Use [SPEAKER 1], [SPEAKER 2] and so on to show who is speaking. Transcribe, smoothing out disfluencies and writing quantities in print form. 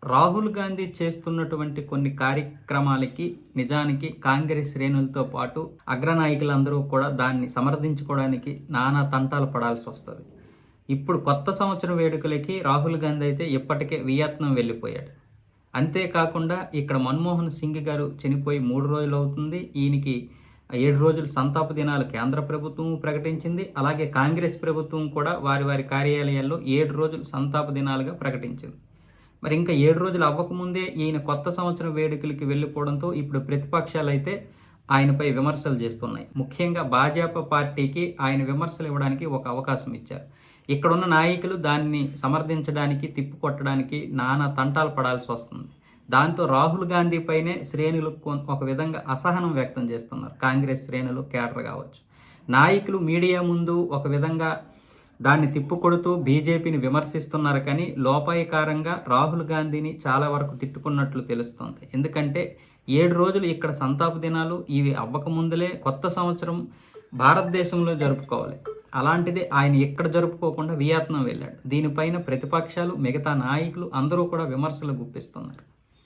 [SPEAKER 1] రాహుల్ గాంధీ చేస్తున్నటువంటి కొన్ని కార్యక్రమాలకి నిజానికి కాంగ్రెస్ శ్రేణులతో పాటు అగ్రనాయకులందరూ కూడా దాన్ని సమర్థించుకోవడానికి నానా తంటాలు పడాల్సి వస్తుంది. ఇప్పుడు కొత్త సంవత్సరం వేడుకలకి రాహుల్ గాంధీ అయితే ఇప్పటికే వియత్నాం వెళ్ళిపోయాడు. అంతేకాకుండా ఇక్కడ మన్మోహన్ సింగ్ గారు చనిపోయి 3 రోజులు అవుతుంది. ఈయనకి 7 రోజులు సంతాప దినాలు కేంద్ర ప్రభుత్వం ప్రకటించింది. అలాగే కాంగ్రెస్ ప్రభుత్వం కూడా వారి వారి కార్యాలయాల్లో 7 రోజులు సంతాప దినాలుగా ప్రకటించింది. మరి ఇంకా 7 రోజులు అవ్వకముందే ఈయన కొత్త సంవత్సరం వేడుకలకి వెళ్ళిపోవడంతో ఇప్పుడు ప్రతిపక్షాలు అయితే ఆయనపై విమర్శలు చేస్తున్నాయి. ముఖ్యంగా భాజపా పార్టీకి ఆయన విమర్శలు ఇవ్వడానికి ఒక అవకాశం ఇచ్చారు. ఇక్కడున్న నాయకులు దాన్ని సమర్థించడానికి, తిప్పికొట్టడానికి నానా తంటాలు పడాల్సి వస్తుంది. దాంతో రాహుల్ గాంధీ పైనే శ్రేణులు ఒక విధంగా అసహనం వ్యక్తం చేస్తున్నారు. కాంగ్రెస్ శ్రేణులు, కేడర్ కావచ్చు. నాయకులు మీడియా ముందు ఒక విధంగా దాన్ని తిప్పుకొడుతూ బీజేపీని విమర్శిస్తున్నారు. కానీ లోపాయకారంగా రాహుల్ గాంధీని చాలా వరకు తిట్టుకున్నట్లు తెలుస్తోంది. ఎందుకంటే 7 రోజులు ఇక్కడ సంతాప దినాలు ఇవి అవ్వకముందులే కొత్త సంవత్సరం భారతదేశంలో జరుపుకోవాలి. అలాంటిది ఆయన ఎక్కడ జరుపుకోకుండా వియత్నాం వెళ్ళాడు. దీనిపైన ప్రతిపక్షాలు, మిగతా నాయకులు అందరూ కూడా విమర్శలు గుప్పిస్తున్నారు.